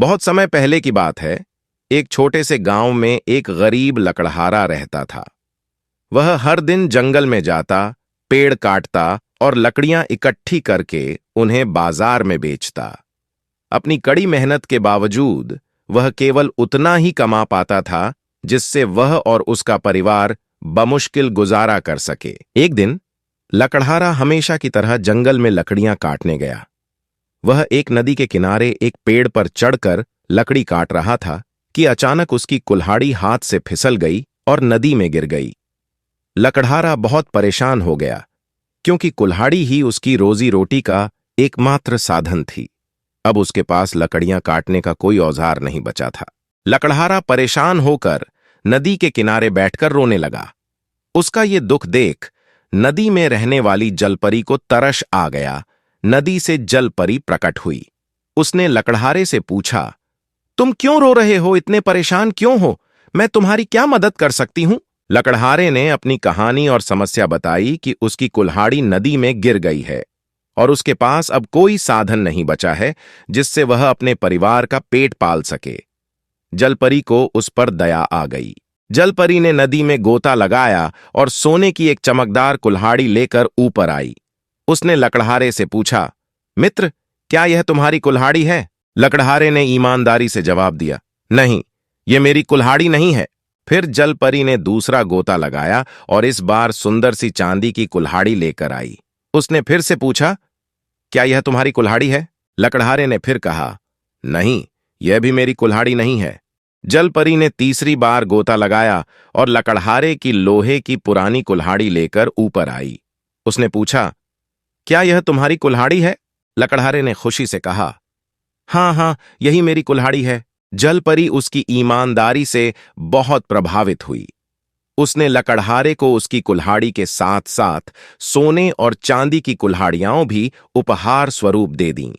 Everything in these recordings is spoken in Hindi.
बहुत समय पहले की बात है। एक छोटे से गांव में एक गरीब लकड़हारा रहता था। वह हर दिन जंगल में जाता, पेड़ काटता और लकड़ियां इकट्ठी करके उन्हें बाजार में बेचता। अपनी कड़ी मेहनत के बावजूद वह केवल उतना ही कमा पाता था जिससे वह और उसका परिवार बमुश्किल गुजारा कर सके। एक दिन लकड़हारा हमेशा की तरह जंगल में लकड़ियां काटने गया। वह एक नदी के किनारे एक पेड़ पर चढ़कर लकड़ी काट रहा था कि अचानक उसकी कुल्हाड़ी हाथ से फिसल गई और नदी में गिर गई। लकड़हारा बहुत परेशान हो गया, क्योंकि कुल्हाड़ी ही उसकी रोजी रोटी का एकमात्र साधन थी। अब उसके पास लकड़ियां काटने का कोई औजार नहीं बचा था। लकड़हारा परेशान होकर नदी के किनारे बैठकर रोने लगा। उसका ये दुख देख नदी में रहने वाली जलपरी को तरस आ गया। नदी से जलपरी प्रकट हुई। उसने लकड़हारे से पूछा, तुम क्यों रो रहे हो? इतने परेशान क्यों हो? मैं तुम्हारी क्या मदद कर सकती हूं? लकड़हारे ने अपनी कहानी और समस्या बताई कि उसकी कुल्हाड़ी नदी में गिर गई है और उसके पास अब कोई साधन नहीं बचा है जिससे वह अपने परिवार का पेट पाल सके। जलपरी को उस पर दया आ गई। जलपरी ने नदी में गोता लगाया और सोने की एक चमकदार कुल्हाड़ी लेकर ऊपर आई। उसने लकड़हारे से पूछा, मित्र, क्या यह तुम्हारी कुल्हाड़ी है? लकड़हारे ने ईमानदारी से जवाब दिया, नहीं, यह मेरी कुल्हाड़ी नहीं है। फिर जलपरी ने दूसरा गोता लगाया और इस बार सुंदर सी चांदी की कुल्हाड़ी लेकर आई। उसने फिर से पूछा, क्या यह तुम्हारी कुल्हाड़ी है? लकड़हारे ने फिर कहा, नहीं, यह भी मेरी कुल्हाड़ी नहीं है। जलपरी ने तीसरी बार गोता लगाया और लकड़हारे की लोहे की पुरानी कुल्हाड़ी लेकर ऊपर आई। उसने पूछा, क्या यह तुम्हारी कुल्हाड़ी है? लकड़हारे ने खुशी से कहा, हाँ हाँ, यही मेरी कुल्हाड़ी है। जलपरी उसकी ईमानदारी से बहुत प्रभावित हुई। उसने लकड़हारे को उसकी कुल्हाड़ी के साथ साथ सोने और चांदी की कुल्हाड़ियां भी उपहार स्वरूप दे दीं।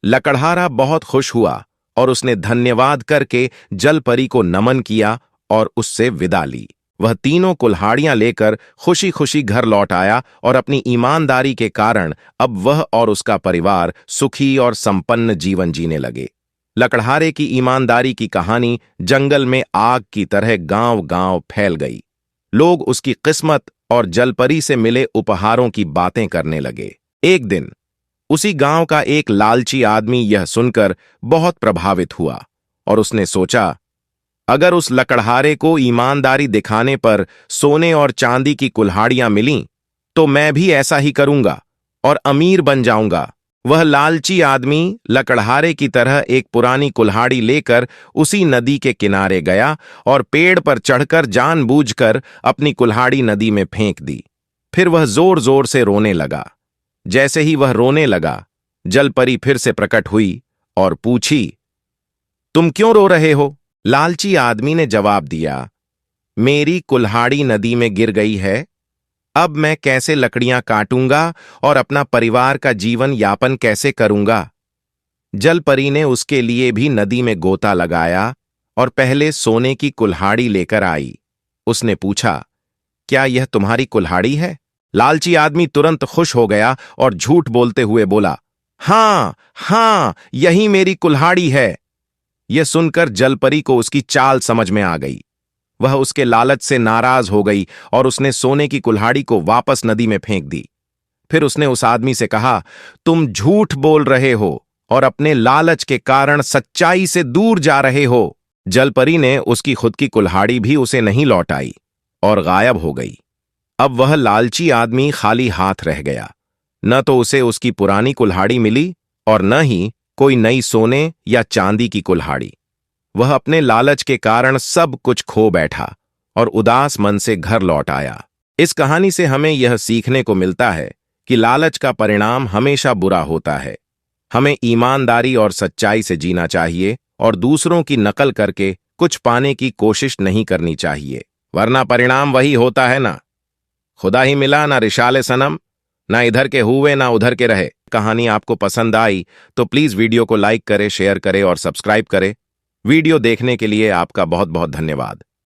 लकड़हारा बहुत खुश हुआ और उसने धन्यवाद करके जलपरी को नमन किया और उससे विदा ली। वह तीनों कुल्हाड़ियां लेकर खुशी खुशी घर लौट आया और अपनी ईमानदारी के कारण अब वह और उसका परिवार सुखी और संपन्न जीवन जीने लगे। लकड़हारे की ईमानदारी की कहानी जंगल में आग की तरह गांव-गांव फैल गई। लोग उसकी किस्मत और जलपरी से मिले उपहारों की बातें करने लगे। एक दिन उसी गांव का एक लालची आदमी यह सुनकर बहुत प्रभावित हुआ और उसने सोचा, अगर उस लकड़हारे को ईमानदारी दिखाने पर सोने और चांदी की कुल्हाड़ियां मिलीं, तो मैं भी ऐसा ही करूंगा और अमीर बन जाऊंगा। वह लालची आदमी लकड़हारे की तरह एक पुरानी कुल्हाड़ी लेकर उसी नदी के किनारे गया और पेड़ पर चढ़कर जानबूझकर अपनी कुल्हाड़ी नदी में फेंक दी। फिर वह जोर जोर से रोने लगा। जैसे ही वह रोने लगा, जलपरी फिर से प्रकट हुई और पूछी, तुम क्यों रो रहे हो? लालची आदमी ने जवाब दिया, मेरी कुल्हाड़ी नदी में गिर गई है। अब मैं कैसे लकड़ियां काटूंगा और अपना परिवार का जीवन यापन कैसे करूंगा? जलपरी ने उसके लिए भी नदी में गोता लगाया और पहले सोने की कुल्हाड़ी लेकर आई। उसने पूछा, क्या यह तुम्हारी कुल्हाड़ी है? लालची आदमी तुरंत खुश हो गया और झूठ बोलते हुए बोला, हाँ हाँ, यही मेरी कुल्हाड़ी है। यह सुनकर जलपरी को उसकी चाल समझ में आ गई। वह उसके लालच से नाराज हो गई और उसने सोने की कुल्हाड़ी को वापस नदी में फेंक दी। फिर उसने उस आदमी से कहा, तुम झूठ बोल रहे हो और अपने लालच के कारण सच्चाई से दूर जा रहे हो। जलपरी ने उसकी खुद की कुल्हाड़ी भी उसे नहीं लौटाई और गायब हो गई। अब वह लालची आदमी खाली हाथ रह गया। न तो उसे उसकी पुरानी कुल्हाड़ी मिली और न ही कोई नई सोने या चांदी की कुल्हाड़ी। वह अपने लालच के कारण सब कुछ खो बैठा और उदास मन से घर लौट आया। इस कहानी से हमें यह सीखने को मिलता है कि लालच का परिणाम हमेशा बुरा होता है। हमें ईमानदारी और सच्चाई से जीना चाहिए और दूसरों की नकल करके कुछ पाने की कोशिश नहीं करनी चाहिए, वरना परिणाम वही होता है ना खुदा ही मिला ना रिशाले सनम, ना इधर के हुए ना उधर के रहे। कहानी आपको पसंद आई तो प्लीज वीडियो को लाइक करें, शेयर करें और सब्सक्राइब करें। वीडियो देखने के लिए आपका बहुत बहुत धन्यवाद।